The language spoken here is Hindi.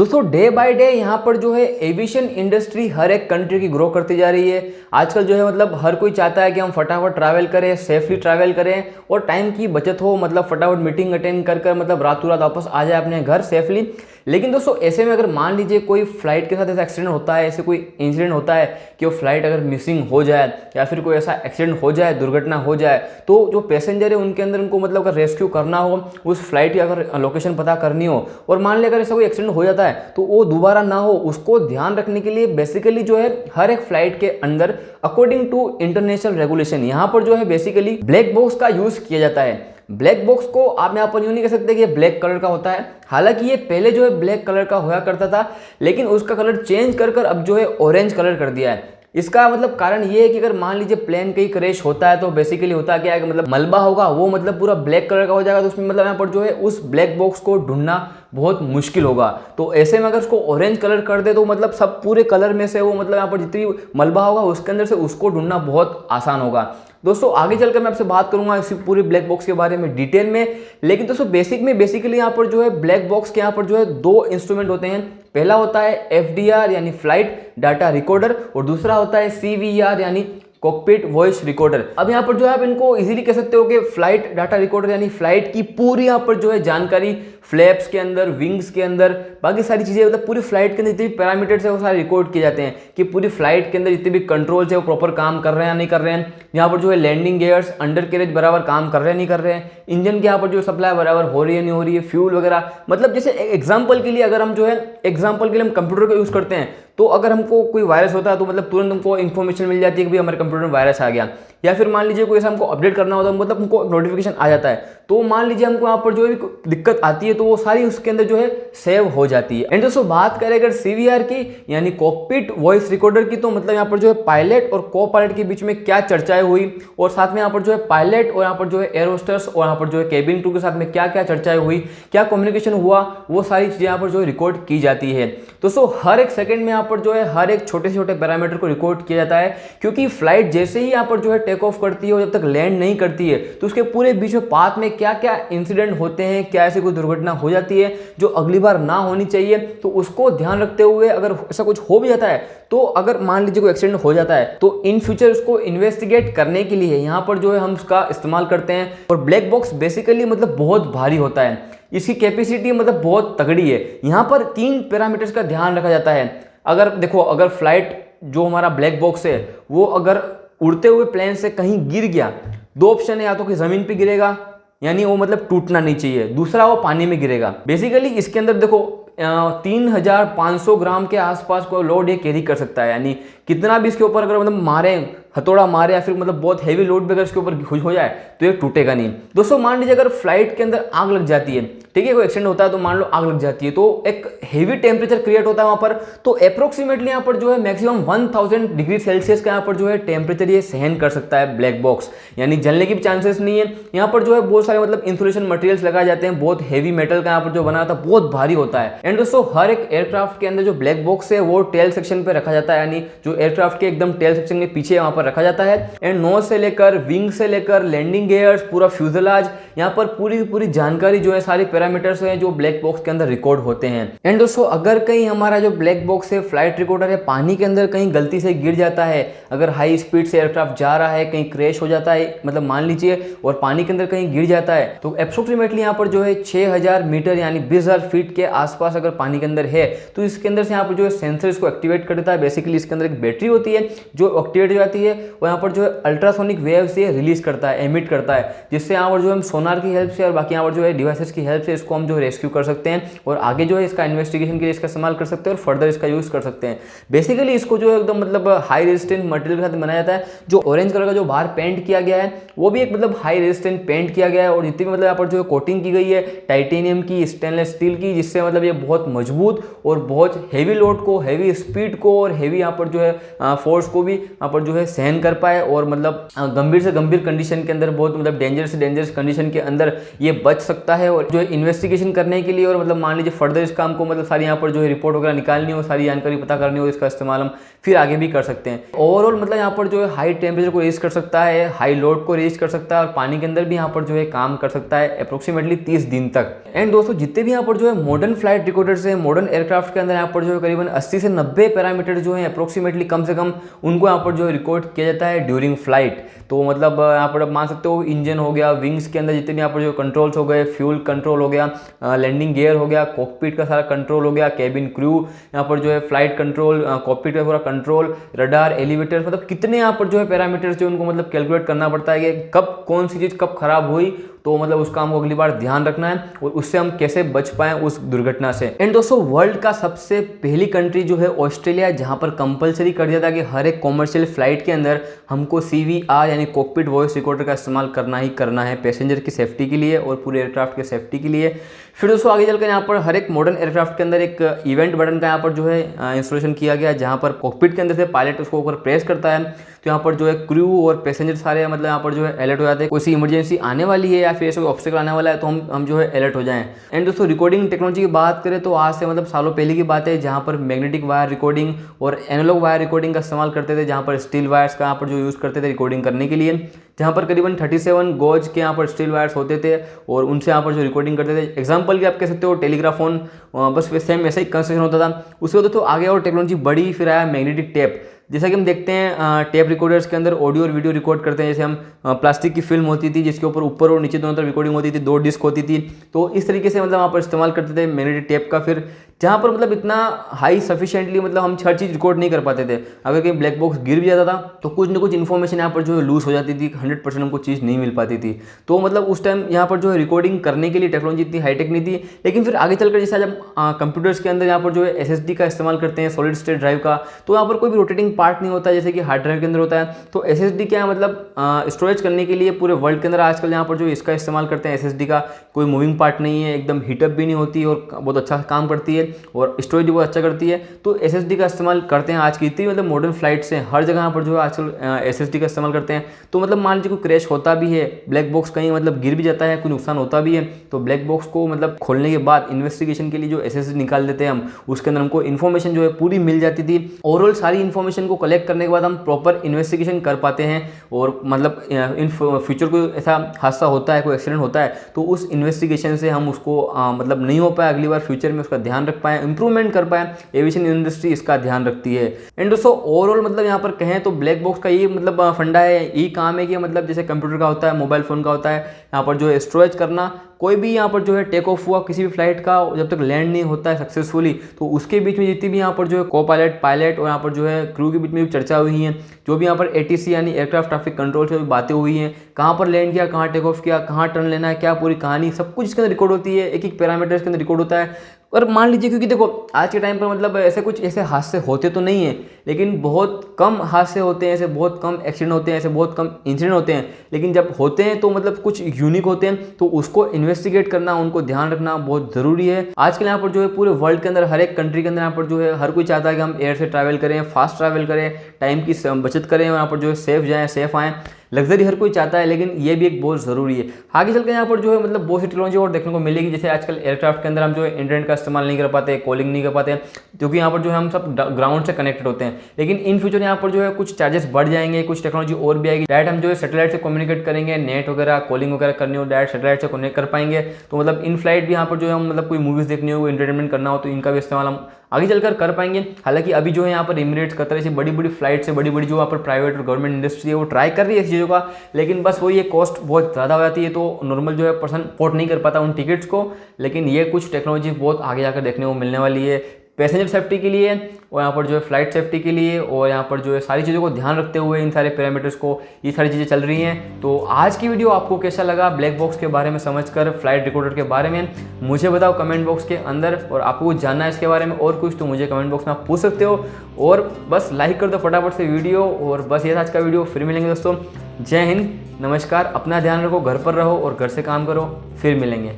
दोस्तों डे बाय डे यहाँ पर जो है एविएशन इंडस्ट्री हर एक कंट्री की ग्रो करती जा रही है। आजकल जो है मतलब हर कोई चाहता है कि हम फटाफट ट्रैवल करें, सेफली ट्रैवल करें और टाइम की बचत हो, मतलब फटाफट मीटिंग अटेंड कर कर मतलब रातों रात वापस आ जाए अपने घर सेफली। लेकिन दोस्तों ऐसे में अगर मान लीजिए कोई फ्लाइट के साथ ऐसा एक्सीडेंट होता है, ऐसे कोई इंसिडेंट होता है कि वो फ्लाइट अगर मिसिंग हो जाए या फिर कोई ऐसा एक्सीडेंट हो जाए, दुर्घटना हो जाए, तो जो पैसेंजर है उनके अंदर उनको मतलब अगर रेस्क्यू करना हो, उस फ्लाइट की अगर लोकेशन पता करनी हो और मान लिया अगर ऐसा कोई एक्सीडेंट हो जाता है तो वो दोबारा ना हो, उसको ध्यान रखने के लिए बेसिकली जो है हर एक फ्लाइट के अंदर अकॉर्डिंग टू इंटरनेशनल रेगुलेशन यहाँ पर जो है बेसिकली ब्लैक बॉक्स का यूज किया जाता है। ब्लैक बॉक्स को आप यहाँ पर यूं नहीं कह सकते कि ये ब्लैक कलर का होता है, हालांकि ये पहले जो है ब्लैक कलर का हुआ करता था, लेकिन उसका कलर चेंज कर कर अब जो है ऑरेंज कलर कर दिया है। इसका मतलब कारण ये है कि अगर मान लीजिए प्लेन कहीं क्रैश होता है तो बेसिकली होता क्या है कि मतलब मलबा होगा वो मतलब पूरा ब्लैक कलर का हो जाएगा, तो उसमें मतलब यहाँ पर जो है उस ब्लैक बॉक्स को ढूंढना बहुत मुश्किल होगा। तो ऐसे में अगर उसको ऑरेंज कलर कर दे तो मतलब सब पूरे कलर में से वो मतलब यहाँ पर जितनी मलबा होगा उसके अंदर से उसको ढूंढना बहुत आसान होगा। दोस्तों आगे चलकर मैं आपसे बात करूंगा इसी पूरी ब्लैक बॉक्स के बारे में डिटेल में, लेकिन दोस्तों बेसिकली यहाँ पर जो है ब्लैक बॉक्स के यहाँ पर जो है दो इंस्ट्रूमेंट होते हैं। पहला होता है FDR यानी फ्लाइट डाटा रिकॉर्डर और दूसरा होता है CVR यानी कॉकपिट वॉइस रिकॉर्डर। अब यहाँ पर जो है आप इनको इजीली कह सकते हो कि फ्लाइट डाटा रिकॉर्डर यानी फ्लाइट की पूरी यहाँ पर जो है जानकारी फ्लैप्स के अंदर, विंग्स के अंदर, बाकी सारी चीज़ें मतलब पूरी फ्लाइट के अंदर जितने भी पैरामीटर्स है वो सारे रिकॉर्ड किए जाते हैं कि पूरी फ्लाइट के अंदर जितने भी कंट्रोल्स है वो प्रॉपर काम कर रहे हैं या नहीं कर रहे हैं। यहाँ पर जो है लैंडिंग गियर्स, अंडर कैरेज बराबर काम कर रहे हैं नहीं कर रहे हैं, इंजन के यहाँ पर जो सप्लाई बराबर हो रही है नहीं हो रही है, फ्यूल वगैरह। मतलब जैसे एग्जाम्पल के लिए अगर हम जो है एग्जाम्पल के लिए हम कंप्यूटर का यूज़ करते हैं तो अगर हमको कोई वायरस होता है तो मतलब तुरंत हमको इन्फॉर्मेशन मिल जाती है कि भाई हमारे कंप्यूटर में वायरस आ गया, या फिर मान लीजिए कोई ऐसा हमको अपडेट करना होता है मतलब हमको नोटिफिकेशन आ जाता है, तो मान लीजिए हमको यहाँ पर जो भी दिक्कत आती है तो वो सारी उसके अंदर जो है सेव हो जाती है। एंड दोस्तों बात करें अगर CVR की यानी कॉकपिट वॉइस रिकॉर्डर की, तो मतलब यहाँ पर जो है पायलट और को पायलट के बीच में क्या चर्चाएं हुई और साथ में यहाँ पर जो है पायलट और यहाँ पर जो है एयर होस्टर्स और यहाँ पर जो है केबिन क्रू के साथ में क्या क्या चर्चाएं हुई, क्या कम्युनिकेशन हुआ, वो सारी चीजें यहाँ पर जो है रिकॉर्ड की जाती है। दोस्तों हर एक सेकंड में यहाँ पर जो है हर एक छोटे से छोटे पैरामीटर को रिकॉर्ड किया जाता है, क्योंकि फ्लाइट जैसे ही यहाँ पर जो है टेक ऑफ करती है और जब तक लैंड नहीं करती है तो उसके पूरे बीच में पाथ में क्या क्या इंसिडेंट होते हैं, क्या ऐसी कोई दुर्घटना हो जाती है जो अगली बार ना होनी चाहिए, तो उसको ध्यान रखते हुए अगर ऐसा कुछ हो भी जाता है तो अगर मान लीजिए कोई एक्सीडेंट हो जाता है तो इन फ्यूचर उसको इन्वेस्टिगेट करने के लिए यहाँ पर जो है हम उसका इस्तेमाल करते हैं। और ब्लैक बॉक्स बेसिकली मतलब बहुत भारी होता है, इसकी कैपेसिटी मतलब बहुत तगड़ी है। यहाँ पर 3 पैरामीटर्स का ध्यान रखा जाता है। अगर देखो अगर फ्लाइट जो हमारा ब्लैक बॉक्स है वो अगर उड़ते हुए प्लेन से कहीं गिर गया, 2 ऑप्शन है, या तो कि जमीन पे गिरेगा यानी वो मतलब टूटना नहीं चाहिए, दूसरा वो पानी में गिरेगा। बेसिकली इसके अंदर देखो 3500 ग्राम के आसपास को लोड ये कैरी कर सकता है, यानी कितना भी इसके ऊपर अगर मतलब मारे, हथौड़ा मारे या फिर मतलब बहुत हैवी लोड भी अगर इसके ऊपर हो जाए तो ये टूटेगा नहीं। दोस्तों मान लीजिए अगर फ्लाइट के अंदर आग लग जाती है, ठीक है, कोई एक्सीडेंट होता है तो मान लो आग लग जाती है तो एक हेवी टेम्परेचर क्रिएट होता है वहां पर, तो अप्रोक्सीमेटली यहाँ पर जो है मैक्सिमम 1000 डिग्री सेल्सियस का यहाँ पर जो है टेम्परेचर ये सहन कर सकता है ब्लैक बॉक्स, यानी जलने की भी चांसेस नहीं है। यहाँ पर जो है बहुत सारे मतलब इंसुलेशन मटेरियल्स लगाए जाते हैं, बहुत हैवी मेटल का यहाँ पर जो बना होता है, बहुत भारी होता है। एंड दोस्तों हर एक एयरक्राफ्ट के अंदर जो ब्लैक बॉक्स है वो टेल सेक्शन पे रखा जाता है, यानी जो एयरक्राफ्ट के एकदम टेल सेक्शन के पीछे वहां पर रखा जाता है। एंड नोज से लेकर विंग से लेकर लैंडिंग गियर्स, पूरा फ्यूजलाज, यहाँ पर पूरी जानकारी जो है सारी पैरामीटर्स हैं जो ब्लैक बॉक्स के अंदर रिकॉर्ड होते हैं। एंड दोस्तों अगर कहीं हमारा जो ब्लैक बॉक्स है फ्लाइट रिकॉर्डर है पानी के अंदर कहीं गलती से गिर जाता है, अगर हाई स्पीड से एयरक्राफ्ट जा रहा है कहीं क्रैश हो जाता है मतलब मान लीजिए और पानी के अंदर कहीं गिर जाता है, तो अप्रोक्सीमेटली यहाँ पर जो है 6000 मीटर यानी 20000 फीट के आसपास अगर पानी के अंदर है तो इसके अंदर से यहाँ पर जो है सेंसर इसको एक्टिवेट कर देता है। बेसिकली इसके अंदर एक बैटरी होती है जो एक्टिवेट हो जाती है और यहाँ पर जो है अल्ट्रासोनिक वेव से रिलीज करता है, एमिट करता है, जिससे यहाँ पर जो हम सोनार की हेल्प से और बाकी यहाँ पर जो है डिवाइसेस की हेल्प से इसको हम जो है रेस्क्यू कर सकते हैं और आगे जो है इसका इन्वेस्टिगेशन के लिए इसका इस्तेमाल कर सकते हैं और फर्दर इसका यूज कर सकते हैं। बेसिकली इसको जो है एकदम मतलब हाई रेजिस्टेंट मटेरियल के साथ बनाया जाता है। जो ऑरेंज कलर का जो बाहर पेंट किया गया है वो भी एक मतलब हाई रेजिस्टेंट पेंट किया गया है और जितनी भी मतलब यहाँ पर जो है कोटिंग की गई है टाइटेनियम की, स्टेनलेस स्टील की, जिससे मतलब ये बहुत मजबूत और बहुत हैवी लोड को, हैवी स्पीड को और हैवी यहाँ पर जो है फोर्स को भी यहाँ पर जो है सहन कर पाए और मतलब गंभीर से गंभीर कंडीशन के अंदर, बहुत मतलब डेंजरस से डेंजरस कंडीशन के अंदर ये बच सकता है। और जो है इन्वेस्टिगेशन करने के लिए और मतलब मान लीजिए फर्दर इस काम को मतलब सारी यहाँ पर जो है रिपोर्ट वगैरह निकालनी हो, सारी जानकारी पता करनी हो, इसका इस्तेमाल हम फिर आगे भी कर सकते हैं। ओवरऑल मतलब यहाँ पर जो है हाई टेम्परेचर को रेज कर सकता है, हाई लोड को रेज कर सकता है और पानी के अंदर भी यहाँ पर जो है काम कर सकता है अप्रोक्सीमेटली 30 दिन तक। एंड दोस्तों जितने भी यहाँ पर जो है मॉडर्न फ्लाइट रिकॉर्डर्स है, मॉडर्न एयरक्राफ्ट के अंदर यहाँ पर जो है करीबन 80 से 90 पैरामीटर जो है अप्रोक्सीमेटली कम से कम उनको यहाँ पर जो है रिकॉर्ड किया जाता है ड्यूरिंग फ्लाइट। तो मतलब यहाँ पर आप मान सकते हो इंजन हो गया, विंग्स के अंदर जितने भी यहाँ पर जो कंट्रोल्स हो गए, फ्यूल कंट्रोल हो गया, लैंडिंग गियर हो गया, कॉकपिट का सारा कंट्रोल हो गया, कैबिन क्रू, यहाँ पर जो है फ्लाइट कंट्रोल, कॉकपिट का पूरा कंट्रोल, रडार, एलिवेटर, मतलब कितने यहाँ पर जो है पैरामीटर्स जो उनको मतलब कैलकुलेट करना पड़ता है कि कब कौन सी चीज़ कब खराब हुई, तो मतलब उसका हमको अगली बार ध्यान रखना है और उससे हम कैसे बच पाएं उस दुर्घटना से। एंड दोस्तों वर्ल्ड का सबसे पहली कंट्री जो है ऑस्ट्रेलिया, जहां पर कंपलसरी कर दिया था कि हर एक कॉमर्शियल फ्लाइट के अंदर हमको CVR यानी कॉकपिट वॉइस रिकॉर्डर का इस्तेमाल करना ही करना है पैसेंजर की सेफ्टी के लिए और पूरे एयरक्राफ्ट के सेफ्टी के लिए। फिर दोस्तों आगे चलकर यहाँ पर हर एक मॉडर्न एयरक्राफ्ट के अंदर एक इवेंट बटन का यहाँ पर जो है इंस्टॉलेशन किया गया, जहाँ पर कॉकपिट के अंदर से पायलट उसको ऊपर प्रेस करता है तो यहाँ पर जो है क्रू और पैसेंजर सारे मतलब यहाँ पर जो है अलर्ट हो जाते हैं, कोई सी इमरजेंसी आने वाली है या फिर ऐसा कोई ऑब्स्टेकल आने वाला है तो हम जो है अलर्ट हो जाएं। एंड दोस्तों रिकॉर्डिंग टेक्नोलॉजी की बात करें तो आज से मतलब सालों पहले की बात है, जहाँ पर मैग्नेटिक वायर रिकॉर्डिंग और एनालॉग वायर रिकॉर्डिंग का इस्तेमाल करते थे, जहाँ पर स्टील वायर्स का यहाँ पर जो यूज़ करते थे रिकॉर्डिंग करने के लिए, जहाँ पर करीबन 37 गॉज के यहाँ पर स्टील वायर्स होते थे और उनसे यहाँ पर जो रिकॉर्डिंग करते थे। एग्जाम्पल की आप कह सकते हो टेलीग्राफोन, बस सेम ऐसा ही कंस्ट्रक्शन होता था। उसके बाद तो आगे और टेक्नोलॉजी बढ़ी, फिर आया मैग्नेटिक टेप। जैसा कि हम देखते हैं टेप रिकॉर्डर्स के अंदर ऑडियो और वीडियो रिकॉर्ड करते हैं, जैसे हम प्लास्टिक की फिल्म होती थी जिसके ऊपर और नीचे दोनों तरफ रिकॉर्डिंग होती थी, 2 डिस्क होती थी, तो इस तरीके से मतलब वहाँ पर इस्तेमाल करते थे मैग्नेटिक टेप का। फिर जहाँ पर मतलब इतना हाई सफिशिएंटली मतलब हम हर चीज़ रिकॉर्ड नहीं कर पाते थे, अगर कहीं ब्लैक बॉक्स गिर भी जाता था तो कुछ ना कुछ इन्फॉर्मेशन यहाँ पर जो है लूज हो जाती थी, 100% हमको चीज़ नहीं मिल पाती थी। तो मतलब उस टाइम यहाँ पर जो है रिकॉर्डिंग करने के लिए टेक्नोलॉजी इतनी हाईटेक नहीं थी। लेकिन फिर आगे चलकर जैसे जब कंप्यूटर्स के अंदर यहाँ पर जो है SSD का इस्तेमाल करते हैं, सॉलिड स्टेट ड्राइव का, तो यहाँ पर कोई भी रोटेटिंग पार्ट नहीं होता जैसे कि हार्ड ड्राइव के अंदर होता है। तो SSD क्या है मतलब स्टोरेज करने के लिए पूरे वर्ल्ड के अंदर आजकल यहाँ पर जो इसका इस्तेमाल करते हैं। SSD का कोई मूविंग पार्ट नहीं है, एकदम हीटअप भी नहीं होती और बहुत अच्छा काम करती है और स्टोरेज बहुत अच्छा करती है। तो SSD का इस्तेमाल करते हैं आज की इतनी मतलब मॉडर्न फ्लाइट्स हैं, हर जगह यहाँ पर जो है आजकल SSD का इस्तेमाल करते हैं। तो मतलब मान लीजिए कोई क्रैश होता भी है, ब्लैक बॉक्स कहीं मतलब गिर भी जाता है, कोई नुकसान होता भी है, तो ब्लैक बॉक्स को मतलब खोलने के बाद इन्वेस्टिगेशन के लिए जो SSD निकाल देते हैं हम, उसके अंदर हमको इन्फॉर्मेशन जो है पूरी मिल जाती थी। ओवरऑल सारी इन्फॉर्मेशन को कलेक्ट करने के बाद हम प्रॉपर इन्वेस्टिगेशन कर पाते हैं और मतलब इन फ्यूचर कोई ऐसा हादसा होता है, कोई एक्सीडेंट होता है, तो उस इन्वेस्टिगेशन से हम उसको मतलब नहीं हो पाए अगली बार फ्यूचर में उसका ध्यान रख पाए, इंप्रूवमेंट कर पाए। एविएशन इंडस्ट्री इसका ध्यान रखती है। एंड दोस्तों ओवरऑल मतलब यहाँ पर कहें तो ब्लैक बॉक्स का ये मतलब फंडा है, ये काम है कि मतलब जैसे कंप्यूटर का होता है, मोबाइल फ़ोन का होता है, यहाँ पर जो है स्टोरेज करना। कोई भी यहाँ पर जो है टेक ऑफ हुआ किसी भी फ्लाइट का, जब तक लैंड नहीं होता है सक्सेसफुली, तो उसके बीच में जितनी भी यहाँ पर जो है को पायलट, पायलट और यहाँ पर जो है क्रू के बीच में भी चर्चा हुई है, जो भी यहाँ पर ATC यानी एयरक्राफ्ट ट्रैफिक कंट्रोल से बातें हुई हैं, कहाँ पर लैंड किया, कहाँ टेक ऑफ किया, कहाँ टर्न लेना है, क्या पूरी कहानी सब कुछ इसके अंदर रिकॉर्ड होती है, एक एक पैरामीटर इसके अंदर रिकॉर्ड होता है। और मान लीजिए क्योंकि देखो आज के टाइम पर मतलब ऐसे हादसे होते तो नहीं है, लेकिन बहुत कम हादसे होते हैं, ऐसे बहुत कम एक्सीडेंट होते हैं, ऐसे बहुत कम इंसिडेंट होते हैं, लेकिन जब होते हैं तो मतलब कुछ यूनिक होते हैं, तो उसको इन्वेस्टिगेट करना, उनको ध्यान रखना बहुत ज़रूरी है। आजकल यहाँ पर जो है पूरे वर्ल्ड के अंदर हर एक कंट्री के अंदर यहाँ पर जो है हर कोई चाहता है कि हम एयर से ट्रैवल करें, फास्ट ट्रैवल करें, टाइम की बचत करें और यहाँ पर जो है सेफ जाएँ, सेफ आएँ। लग्जरी हर कोई चाहता है, लेकिन ये भी एक बहुत ज़रूरी है। आगे चलकर यहाँ पर जो है मतलब बहुत सी टेक्नोलॉजी और देखने को मिलेगी, जैसे आजकल एयरक्राफ्ट के अंदर हम जो है इंटरनेट का इस्तेमाल नहीं कर पाते, कॉलिंग नहीं कर पाते, क्योंकि यहाँ पर जो है हम सब ग्राउंड से कनेक्टेड होते हैं। लेकिन इन फ्यूचर यहाँ पर जो है कुछ चार्जेस बढ़ जाएंगे, कुछ टेक्नोलॉजी और भी आएगी, डायरेक्ट हम जो है सैटेलाइट से कम्युनिकेट करेंगे, नेट वगैरह कॉलिंग वगैरह करनी हो डायरेक्ट सैटेलाइट से कनेक्ट कर पाएंगे। तो मतलब इन फ्लाइट भी यहाँ पर जो है हम मतलब कोई मूवीज़ देखनी हो, इंटरटेनमेंट करना हो, तो इनका भी इस्तेमाल हम आगे चलकर कर पाएंगे। हालांकि अभी जो है यहाँ पर एमिरेट्स, कतर से बड़ी बड़ी फ्लाइट से बड़ी जो यहाँ पर प्राइवेट और गवर्नमेंट इंडस्ट्री है वो ट्राई कर रही है इस चीज़ों का, लेकिन बस वही ये कॉस्ट बहुत ज़्यादा हो जाती है, तो नॉर्मल जो है पर्सन अफोर्ड नहीं कर पाता उन टिकट्स को। लेकिन ये कुछ टेक्नोलॉजी बहुत आगे जाकर देखने को मिलने वाली है पैसेंजर सेफ्टी के लिए और यहाँ पर जो है फ्लाइट सेफ्टी के लिए, और यहाँ पर जो है सारी चीज़ों को ध्यान रखते हुए इन सारे पैरामीटर्स को ये सारी चीज़ें चल रही हैं। तो आज की वीडियो आपको कैसा लगा ब्लैक बॉक्स के बारे में समझकर, फ्लाइट रिकॉर्डर के बारे में, मुझे बताओ कमेंट बॉक्स के अंदर। और आपको कुछ जानना है इसके बारे में और कुछ, तो मुझे कमेंट बॉक्स में आप पूछ सकते हो। और बस लाइक कर दो फटाफट से वीडियो। और बस ये था आज का वीडियो, फिर मिलेंगे दोस्तों। जय हिंद, नमस्कार, अपना ध्यान रखो, घर पर रहो और घर से काम करो, फिर मिलेंगे।